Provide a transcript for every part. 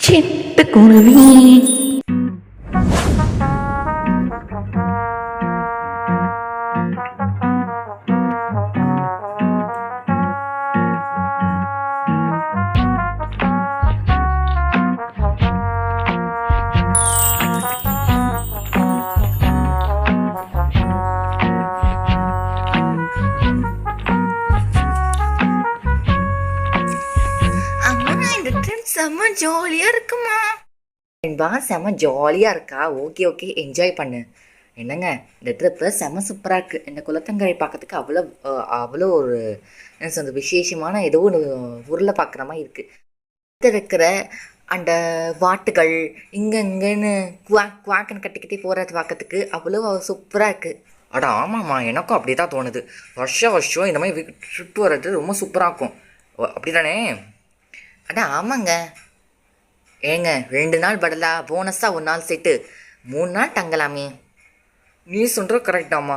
சிட்டுக்குருவி. செம்ம ஜாலியா இருக்குமா? என்பா செம்ம ஜாலியா இருக்கா? ஓகே ஓகே, என்ஜாய் பண்ணு. என்னங்க, இந்த ட்ரிப்பு செம்ம சூப்பராக இருக்குது. இந்த குளத்தங்கரை பார்க்கறதுக்கு அவ்வளோ அவ்வளோ ஒரு என்ன சொல்றது விசேஷமான ஏதோ ஒரு ஊரில் பார்க்குற மாதிரி இருக்குது. இருக்கிற அந்த வாட்டுகள் இங்கன்னு குவாக் குவாக்குன்னு கட்டிக்கிட்டே போகிறது பார்க்கறதுக்கு அவ்வளோ சூப்பராக இருக்குது. அட ஆமாம்மா, எனக்கும் அப்படி தான் தோணுது. வருஷம் இந்த மாதிரி ட்ரிப் வர்றது ரொம்ப சூப்பராக இருக்கும். அப்படி தானே? அட ஆமாங்க. ஏங்க, 2 நாள் படலா போனஸாக 1 நாள் சேர்த்து 3 நாள் தங்கலாமே. நீ சொல்கிற கரெக்டாம்மா.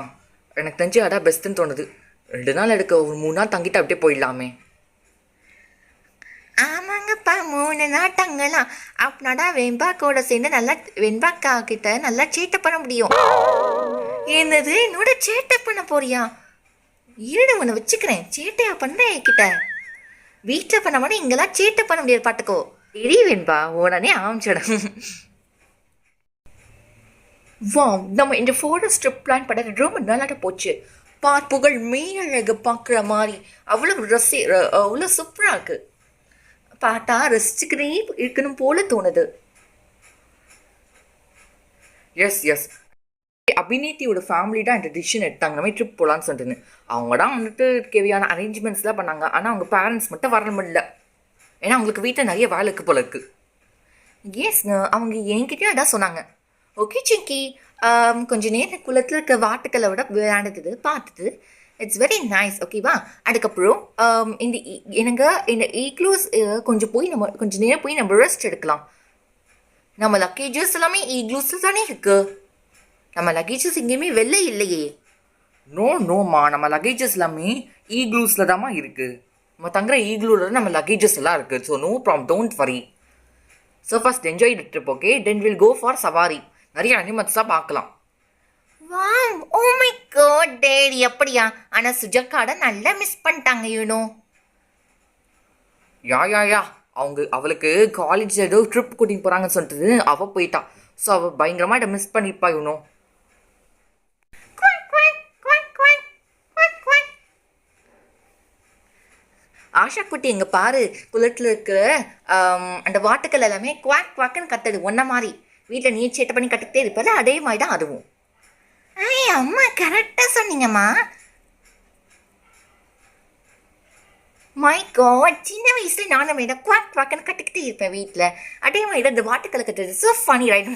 எனக்கு தெரிஞ்சு அதான் பெஸ்ட்டுன்னு தோணுது. 2 நாள் எடுக்க ஒரு 3 நாள் தங்கிட்டு அப்படியே போயிடலாமே. ஆமாங்கப்பா, 3 நாள் தங்கலாம். அப்படின்னாடா வெண்பாக்கோட சேர்ந்து நல்லா வெண்பாக்கா கிட்ட நல்லா சேட்டை பண்ண முடியும். என்னது, என்னோட சேட்டை பண்ண போறியா? இருடு ஒன்று வச்சுக்கிறேன். சேட்டையா பண்ணுறேன் என்கிட்ட. வீட்டில் பண்ண மாட்டேன், இங்கெல்லாம் சேட்டை பண்ண முடியாது. பாட்டுக்கோ தெரிய வேண்பா, உடனே ஆரம்பிச்சிடும். வா, நம்ம இந்த ஃபாரஸ்ட் ட்ரிப் பிளான் பண்ணது ரொம்ப நல்லாட்ட போச்சு. பார்ப்புகள் மேலழகு பார்க்குற மாதிரி அவ்வளோ சூப்பராக இருக்கு. பார்த்தா ரசிச்சுக்கிட்டே இருக்கணும் போல தோணுது. எஸ் அபிநீத்தியோட ஃபேமிலி தான் இந்த டிசிஷன் எடுத்தாங்க நம்ம ட்ரிப் போகலான்னு சொல்லிட்டுன்னு. அவங்க தான் வந்துட்டு தேவையான அரேஞ்ச்மெண்ட்ஸ்லாம் பண்ணாங்க. ஆனால் அவங்க பேரண்ட்ஸ் மட்டும் வர முடியல. ஏன்னா அவங்களுக்கு வீட்டில் நிறைய வேலை இருக்குது போல இருக்குது. எஸ்ங்க, அவங்க என்கிட்டயே அதான் சொன்னாங்க. ஓகே சிங்கி, கொஞ்சம் நேரம் குளத்தில் இருக்க வாட்டுக்களை விட விளையாடுறது பார்த்துட்டு இட்ஸ் வெரி நைஸ், ஓகேவா? அதுக்கப்புறம் இந்த ஈக்ளூஸ் கொஞ்சம் நேரம் போய் நம்ம ரெஸ்ட் எடுக்கலாம். நம்ம லக்கேஜஸ் எல்லாமே ஈக்ளூஸில் தானே இருக்குது. நம்ம லக்கேஜஸ் எங்கேயுமே வெளில இல்லையே. நோம்மா, நம்ம லக்கேஜஸ் எல்லாமே ஈக்ளூஸில் தாம்மா இருக்குது. நம்ம தங்குற ஈக்ளூவில் நம்ம லக்கேஜஸ் எல்லாம் இருக்குது. So no problem, don't worry. So first enjoy the trip, okay? Then will go for சவாரி. நிறைய அனிமல்ஸாக பார்க்கலாம். Wow, oh my god daddy, அப்படியா? ஆனால் சுஜக்காட நல்லா மிஸ் பண்ணிட்டாங்க யூனோ. யா அவளுக்கு காலேஜ் ஏதோ ட்ரிப் கூட்டிகிட்டு போகிறாங்கன்னு சொல்லிட்டு அவள் போயிட்டா. ஸோ அவள் பயங்கரமாக இதை மிஸ் பண்ணிப்பா யூனோ. ஆஷா குட்டி, எங்கே பாரு, குளத்தில் இருக்கிற அந்த வாட்டுக்கள் எல்லாமே குவாக் குவாக்குன்னு கத்துது. ஒன்றை மாதிரி வீட்டில் நீர் சேட்டை பண்ணி கட்டிக்கிட்டே இருப்பது, அதே மாதிரி தான் அதுவும். அம்மா கரெக்டாக சொன்னீங்கம்மா. மை காட், சின்ன வயசுல நானும் வேணா குவாக் குவாக்குன்னு கட்டிக்கிட்டே இருப்பேன் வீட்டில். அதே மாதிரி தான் இந்த வாட்டுக்களை கட்டுறது. So funny right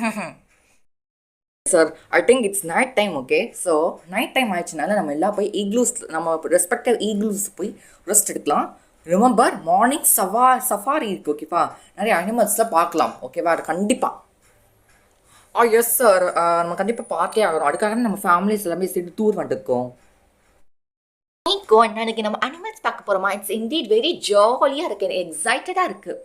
sir. I think it's night time, okay? So night time ஆயிடுச்சுனால நம்ம எல்லாம் போய் ஈக்ளூஸ், நம்ம ரெஸ்பெக்டிவ் ஈக்ளூஸ் போய் ரெஸ்ட் எடுக்கலாம். ரிமெம்பர், மார்னிங் சஃபாரி இருக்குது, ஓகேவா? நிறைய அனிமல்ஸ்லாம் பார்க்கலாம், ஓகேவா? அது கண்டிப்பாக எஸ் சார், நம்ம கண்டிப்பாக பார்த்தே ஆகிறோம். அதுக்காக நம்ம ஃபேமிலிஸ் எல்லாமே சேர்த்து டூர் வந்துருக்கோம். நாளைக்கு நம்ம அனிமல்ஸ் பார்க்க போகிறோமா? இட்ஸ் இன்டீட் வெரி ஜாலியாக இருக்குது, எக்ஸைட்டடாக இருக்குது.